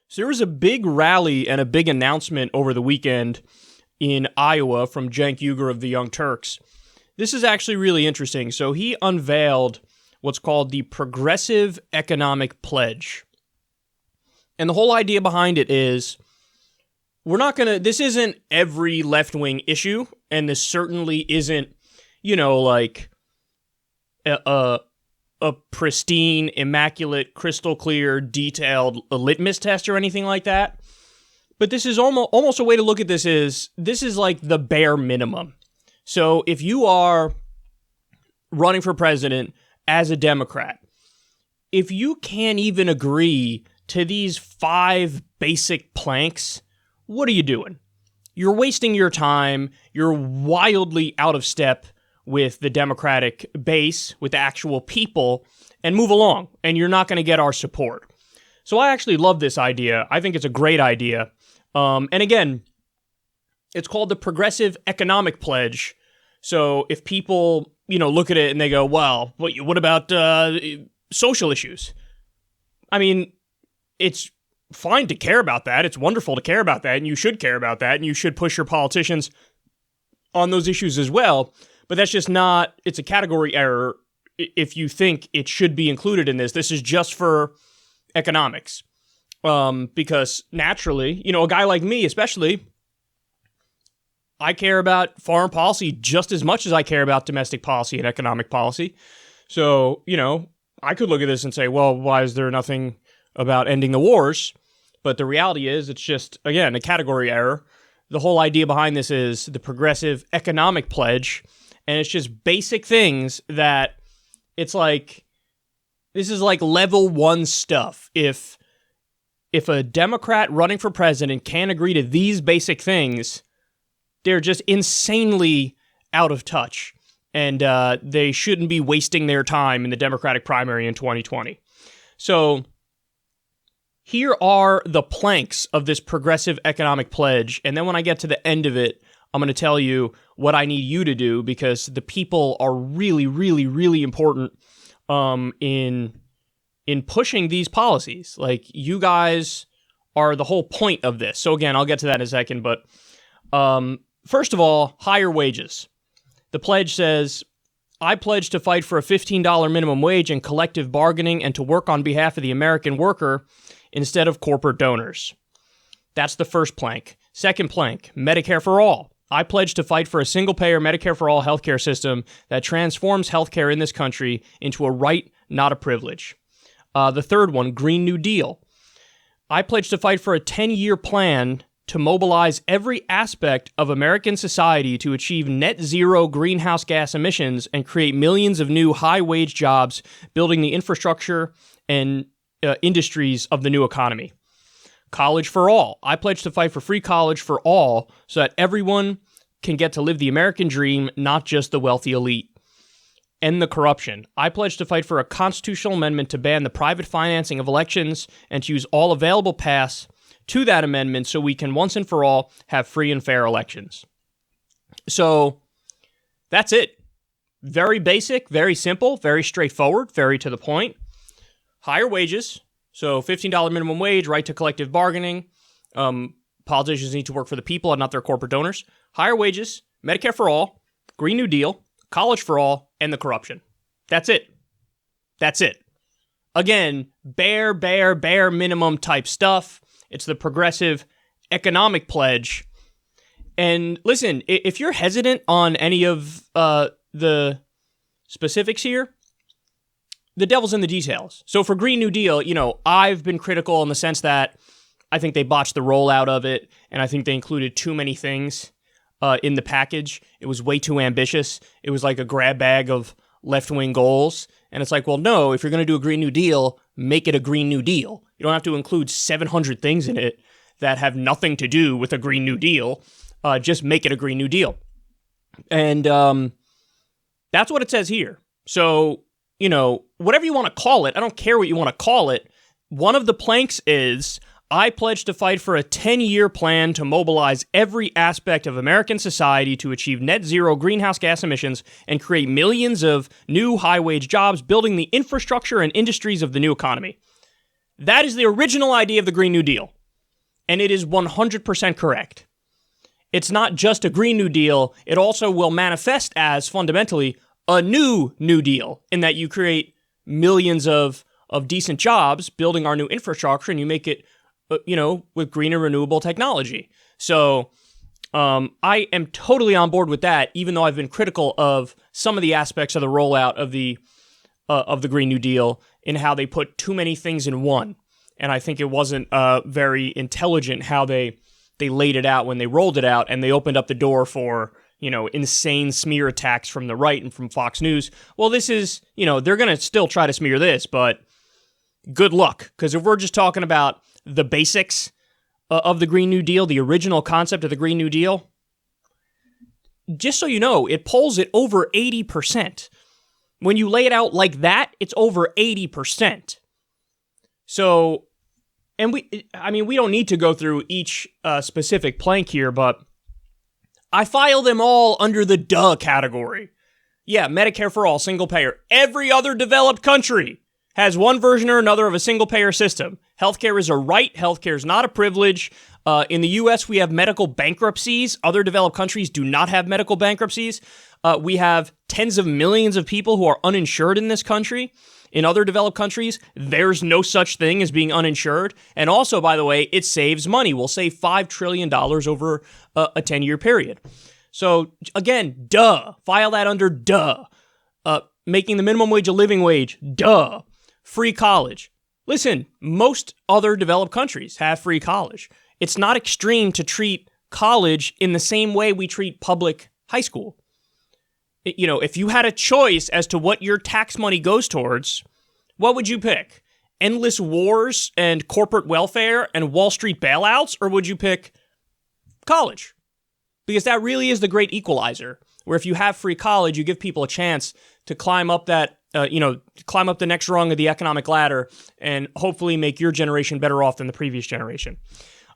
So there was a big rally and a big announcement over the weekend in Iowa from Cenk Uygur of the Young Turks. This is actually really interesting. So he unveiled what's called the Progressive Economic Pledge. And the whole idea behind it is this isn't every left-wing issue, and this certainly isn't, like a pristine, immaculate, crystal clear, detailed litmus test or anything like that. But this is almost a way to look at this is like the bare minimum. So if you are running for president as a Democrat, if you can't even agree to these 5 basic planks, what are you doing? You're wasting your time. You're wildly out of step with the Democratic base, with the actual people, and move along, and you're not going to get our support. So I actually love this idea. I think it's a great idea. And again, it's called the Progressive Economic Pledge. So if people, look at it and they go, well, what about social issues? I mean, it's fine to care about that. It's wonderful to care about that, and you should care about that, and you should push your politicians on those issues as well. But that's just not, it's a category error if you think it should be included in this. This is just for economics. Because naturally, a guy like me especially, I care about foreign policy just as much as I care about domestic policy and economic policy. So, I could look at this and say, well, why is there nothing about ending the wars? But the reality is it's just, again, a category error. The whole idea behind this is the Progressive Economic Pledge. And it's just basic things that it's like, this is like level 1 stuff. If a Democrat running for president can't agree to these basic things, they're just insanely out of touch. And they shouldn't be wasting their time in the Democratic primary in 2020. So here are the planks of this Progressive Economic Pledge. And then when I get to the end of it, I'm going to tell you what I need you to do, because the people are really, really, really important in pushing these policies. Like, you guys are the whole point of this. So again, I'll get to that in a second. But first of all, higher wages. The pledge says, I pledge to fight for a $15 minimum wage and collective bargaining and to work on behalf of the American worker instead of corporate donors. That's the first plank. Second plank, Medicare for all. I pledge to fight for a single-payer Medicare for all healthcare system that transforms healthcare in this country into a right, not a privilege. The third one, Green New Deal. I pledge to fight for a 10-year plan to mobilize every aspect of American society to achieve net zero greenhouse gas emissions and create millions of new high-wage jobs, building the infrastructure and industries of the new economy. College for all. I pledge to fight for free college for all so that everyone can get to live the American dream, not just the wealthy elite. End the corruption. I pledge to fight for a constitutional amendment to ban the private financing of elections and to use all available paths to that amendment so we can once and for all have free and fair elections. So that's it. Very basic, very simple, very straightforward, very to the point. Higher wages. So $15 minimum wage, right to collective bargaining. Politicians need to work for the people and not their corporate donors. Higher wages, Medicare for all, Green New Deal, college for all, and the corruption. That's it. That's it. Again, bare minimum type stuff. It's the Progressive Economic Pledge. And listen, if you're hesitant on any of the specifics here, the devil's in the details. So for Green New Deal, I've been critical in the sense that I think they botched the rollout of it, and I think they included too many things in the package. It was way too ambitious. It was like a grab bag of left-wing goals. And it's like, well, no, if you're going to do a Green New Deal, make it a Green New Deal. You don't have to include 700 things in it that have nothing to do with a Green New Deal. Just make it a Green New Deal. And that's what it says here. So, whatever you want to call it, I don't care what you want to call it. One of the planks is, I pledge to fight for a 10-year plan to mobilize every aspect of American society to achieve net zero greenhouse gas emissions and create millions of new high-wage jobs, building the infrastructure and industries of the new economy. That is the original idea of the Green New Deal. and it is 100% correct. It's not just a Green New Deal, it also will manifest as, fundamentally, a new New Deal, in that you create millions of decent jobs building our new infrastructure, and you make it, with green and renewable technology. So I am totally on board with that, even though I've been critical of some of the aspects of the rollout of the Green New Deal in how they put too many things in one. And I think it wasn't very intelligent how they laid it out when they rolled it out, and they opened up the door for, insane smear attacks from the right and from Fox News. Well, this is, they're going to still try to smear this, but good luck. Because if we're just talking about the basics of the Green New Deal, the original concept of the Green New Deal, just so you know, it polls at over 80%. When you lay it out like that, it's over 80%. So, and we don't need to go through each specific plank here, but I file them all under the duh category. Yeah, Medicare for all, single payer. Every other developed country has one version or another of a single payer system. Healthcare is a right. Healthcare is not a privilege. In the U.S., we have medical bankruptcies. Other developed countries do not have medical bankruptcies. We have tens of millions of people who are uninsured in this country. In other developed countries, there's no such thing as being uninsured. And also, by the way, it saves money. We'll save $5 trillion over a 10-year period. So, again, duh. File that under duh. Making the minimum wage a living wage, duh. Free college. Listen, most other developed countries have free college. It's not extreme to treat college in the same way we treat public high school. If you had a choice as to what your tax money goes towards, what would you pick? Endless wars and corporate welfare and Wall Street bailouts? Or would you pick college? Because that really is the great equalizer, where if you have free college, you give people a chance to climb up that, climb up the next rung of the economic ladder and hopefully make your generation better off than the previous generation.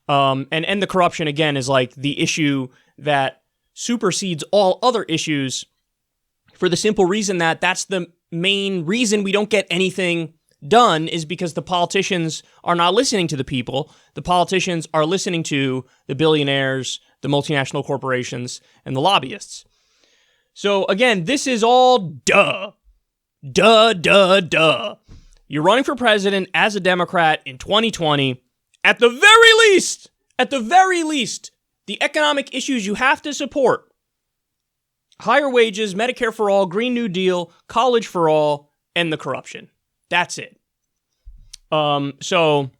And end the corruption, again, is like the issue that supersedes all other issues, for the simple reason that that's the main reason we don't get anything done, is because the politicians are not listening to the people. The politicians are listening to the billionaires, the multinational corporations, and the lobbyists. So again, this is all duh. Duh, duh, duh. You're running for president as a Democrat in 2020. At the very least, the economic issues you have to support: higher wages, Medicare for all, Green New Deal, college for all, and the corruption. That's it. So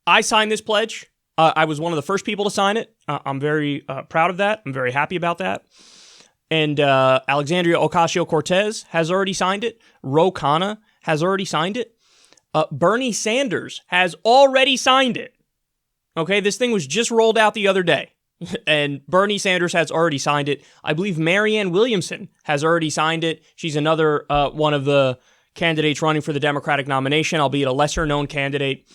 I signed this pledge. I was one of the first people to sign it. I'm very proud of that. I'm very happy about that. And Alexandria Ocasio-Cortez has already signed it. Ro Khanna has already signed it. Bernie Sanders has already signed it. Okay, this thing was just rolled out the other day. And Bernie Sanders has already signed it. I believe Marianne Williamson has already signed it. She's another one of the candidates running for the Democratic nomination, albeit a lesser-known candidate.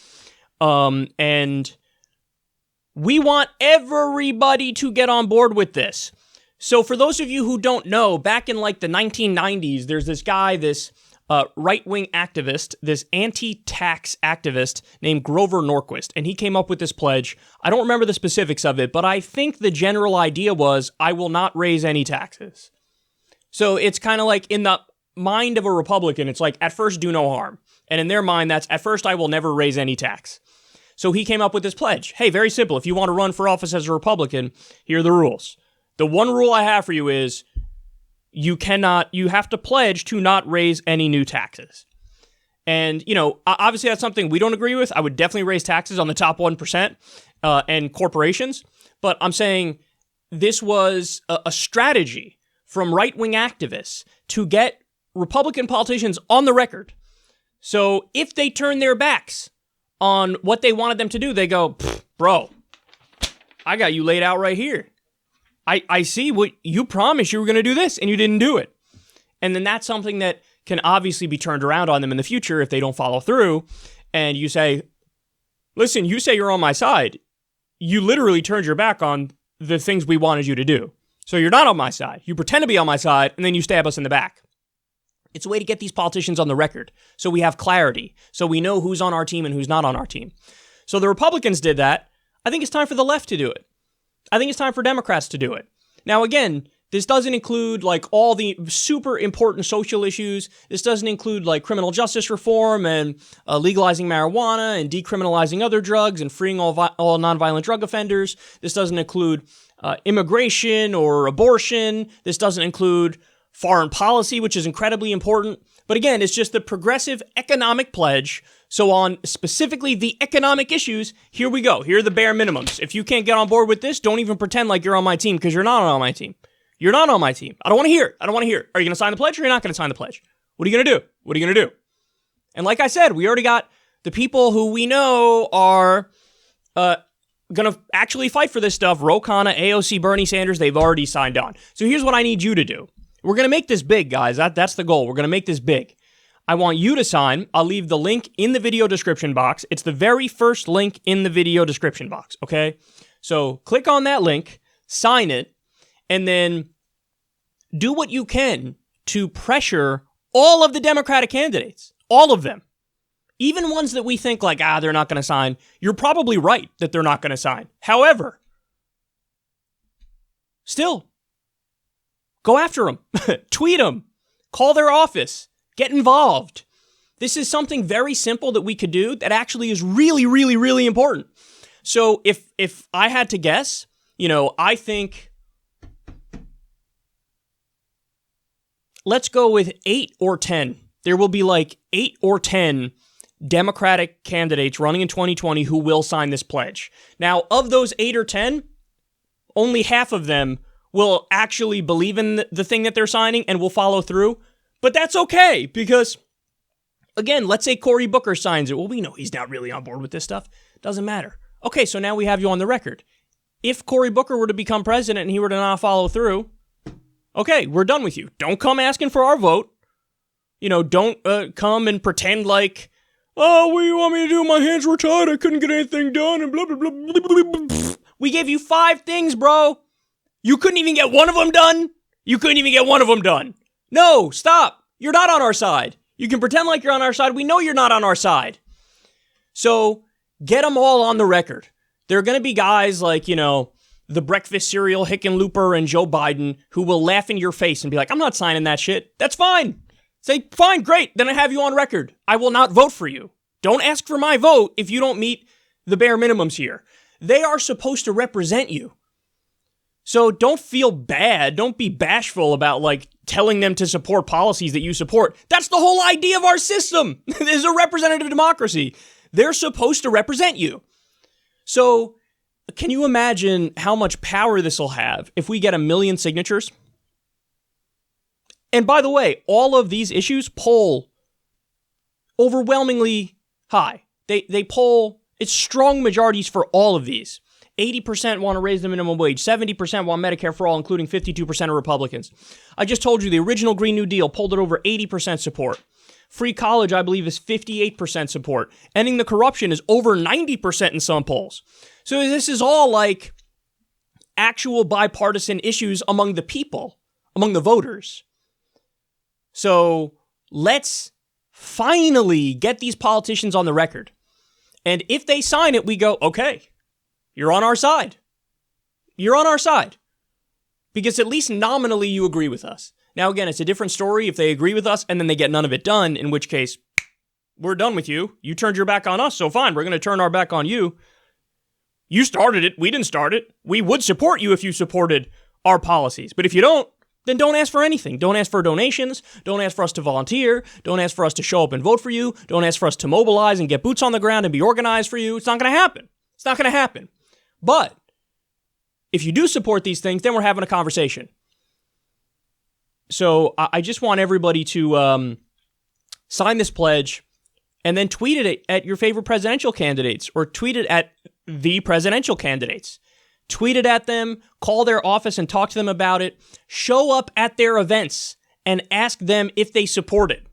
And we want everybody to get on board with this. So for those of you who don't know, back in like the 1990s, there's this guy, this right-wing activist, this anti-tax activist named Grover Norquist, and he came up with this pledge. I don't remember the specifics of it, but I think the general idea was, I will not raise any taxes. So it's kind of like in the mind of a Republican, it's like, at first, do no harm. And in their mind, that's, at first, I will never raise any tax. So he came up with this pledge. Hey, very simple. If you want to run for office as a Republican, here are the rules. The one rule I have for you is, you have to pledge to not raise any new taxes. And, obviously that's something we don't agree with. I would definitely raise taxes on the top 1% and corporations. But I'm saying this was a strategy from right-wing activists to get Republican politicians on the record. So if they turn their backs on what they wanted them to do, they go, bro, I got you laid out right here. I see what you promised you were going to do this and you didn't do it. And then that's something that can obviously be turned around on them in the future if they don't follow through. And you say, listen, you say you're on my side. You literally turned your back on the things we wanted you to do. So you're not on my side. You pretend to be on my side and then you stab us in the back. It's a way to get these politicians on the record so we have clarity, so we know who's on our team and who's not on our team. So the Republicans did that. I think it's time for the left to do it. I think it's time for Democrats to do it. Now, again, this doesn't include like all the super important social issues. This doesn't include like criminal justice reform and legalizing marijuana and decriminalizing other drugs and freeing all nonviolent drug offenders. This doesn't include immigration or abortion. This doesn't include foreign policy, which is incredibly important. But again, it's just the progressive economic pledge. So on specifically the economic issues, here we go. Here are the bare minimums. If you can't get on board with this, don't even pretend like you're on my team, because you're not on my team. You're not on my team. I don't want to hear it. I don't want to hear it. Are you going to sign the pledge or you're not going to sign the pledge? What are you going to do? What are you going to do? And like I said, we already got the people who we know are going to actually fight for this stuff. Ro Khanna, AOC, Bernie Sanders, they've already signed on. So here's what I need you to do. We're going to make this big, guys. That's the goal. We're going to make this big. I want you to sign. I'll leave the link in the video description box. It's the very first link in the video description box, okay? So click on that link, sign it, and then do what you can to pressure all of the Democratic candidates. All of them. Even ones that we think like, they're not going to sign. You're probably right that they're not going to sign. However, still, go after them. Tweet them. Call their office. Get involved. This is something very simple that we could do that actually is really, really, really important. So if I had to guess, I think, let's go with 8 or 10. There will be like 8 or 10 Democratic candidates running in 2020 who will sign this pledge. Now, of those 8 or 10, only half of them will actually believe in the thing that they're signing and will follow through. But that's okay, because, again, let's say Cory Booker signs it. Well, we know he's not really on board with this stuff. Doesn't matter. Okay, so now we have you on the record. If Cory Booker were to become president and he were to not follow through, okay, we're done with you. Don't come asking for our vote. Don't come and pretend like, what do you want me to do? My hands were tied. I couldn't get anything done, and blah, blah, blah, blah, blah, blah. We gave you 5 things, bro. You couldn't even get one of them done? You couldn't even get one of them done. No, stop. You're not on our side. You can pretend like you're on our side. We know you're not on our side. So get them all on the record. There are going to be guys like, the breakfast cereal Hickenlooper and Joe Biden who will laugh in your face and be like, I'm not signing that shit. That's fine. Say, fine, great. Then I have you on record. I will not vote for you. Don't ask for my vote if you don't meet the bare minimums here. They are supposed to represent you. So don't feel bad. Don't be bashful about like telling them to support policies that you support. That's the whole idea of our system. This is a representative democracy. They're supposed to represent you. So can you imagine how much power this will have if we get 1 million signatures? And by the way, all of these issues poll overwhelmingly high. They poll, it's strong majorities for all of these. 80% want to raise the minimum wage. 70% want Medicare for all, including 52% of Republicans. I just told you the original Green New Deal polled at over 80% support. Free college, I believe, is 58% support. Ending the corruption is over 90% in some polls. So this is all like actual bipartisan issues among the people, among the voters. So let's finally get these politicians on the record. And if they sign it, we go, okay, you're on our side. You're on our side. Because at least nominally you agree with us. Now, again, it's a different story if they agree with us and then they get none of it done, in which case, we're done with you. You turned your back on us, so fine, we're going to turn our back on you. You started it. We didn't start it. We would support you if you supported our policies. But if you don't, then don't ask for anything. Don't ask for donations. Don't ask for us to volunteer. Don't ask for us to show up and vote for you. Don't ask for us to mobilize and get boots on the ground and be organized for you. It's not going to happen. It's not going to happen. But if you do support these things, then we're having a conversation. So I just want everybody to sign this pledge and then tweet it at your favorite presidential candidates or tweet it at the presidential candidates. Tweet it at them, call their office and talk to them about it. Show up at their events and ask them if they support it.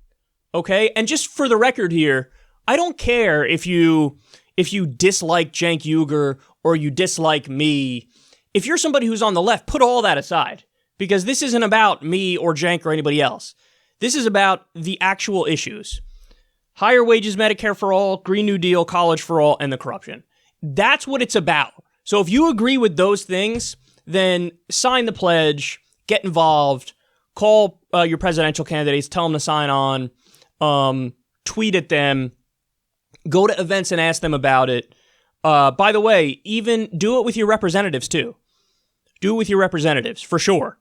Okay? And just for the record here, I don't care if you dislike Cenk Uygur or you dislike me. If you're somebody who's on the left, put all that aside. Because this isn't about me or Cenk or anybody else. This is about the actual issues. Higher wages, Medicare for all, Green New Deal, college for all, and the corruption. That's what it's about. So if you agree with those things, then sign the pledge, get involved, call your presidential candidates, tell them to sign on, tweet at them, go to events and ask them about it. By the way, even do it with your representatives too. Do it with your representatives, for sure.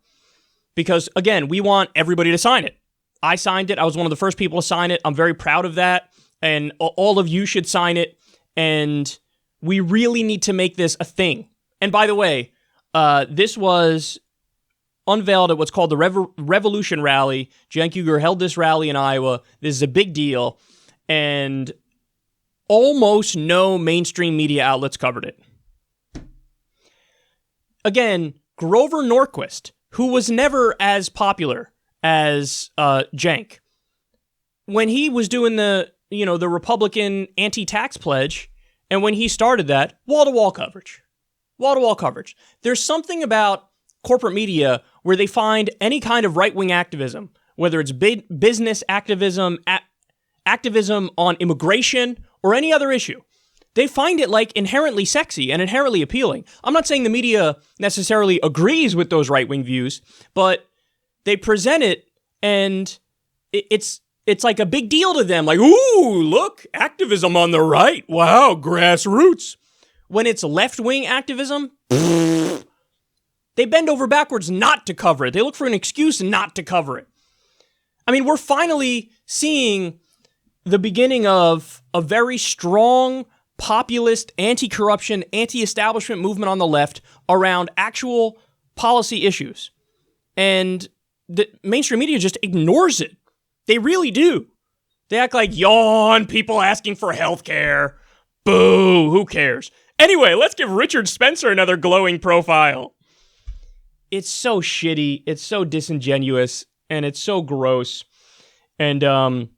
Because, again, we want everybody to sign it. I signed it. I was one of the first people to sign it. I'm very proud of that. And all of you should sign it. And we really need to make this a thing. And by the way, this was unveiled at what's called the Revolution Rally. Cenk Uygur held this rally in Iowa. This is a big deal. And almost no mainstream media outlets covered it. Again, Grover Norquist, who was never as popular as Cenk, when he was doing the Republican anti-tax pledge, and when he started that, wall-to-wall coverage. Wall-to-wall coverage. There's something about corporate media where they find any kind of right-wing activism, whether it's business activism, activism on immigration, or any other issue. They find it like inherently sexy and inherently appealing. I'm not saying the media necessarily agrees with those right-wing views, but they present it and it's like a big deal to them. Like, ooh, look, activism on the right. Wow, grassroots. When it's left-wing activism, they bend over backwards not to cover it. They look for an excuse not to cover it. I mean, we're finally seeing the beginning of a very strong populist, anti-corruption, anti-establishment movement on the left around actual policy issues. And the mainstream media just ignores it. They really do. They act like, yawn, people asking for health care. Boo, who cares? Anyway, let's give Richard Spencer another glowing profile. It's so shitty, it's so disingenuous, and it's so gross. And,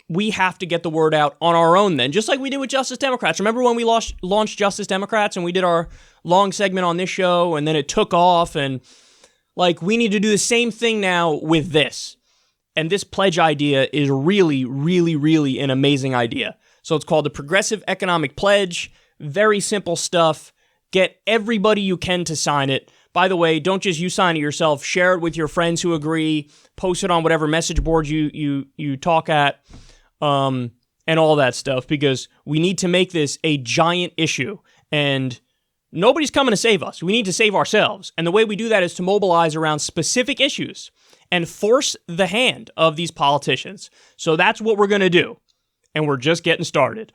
we have to get the word out on our own then, just like we did with Justice Democrats. Remember when we launched Justice Democrats and we did our long segment on this show and then it took off, and like we need to do the same thing now with this. And this pledge idea is really, really, really an amazing idea. So it's called the Progressive Economic Pledge. Very simple stuff. Get everybody you can to sign it. By the way, don't just you sign it yourself. Share it with your friends who agree. Post it on whatever message board you talk at. And all that stuff, because we need to make this a giant issue, and nobody's coming to save us. We need to save ourselves. And the way we do that is to mobilize around specific issues and force the hand of these politicians. So that's what we're going to do. And we're just getting started.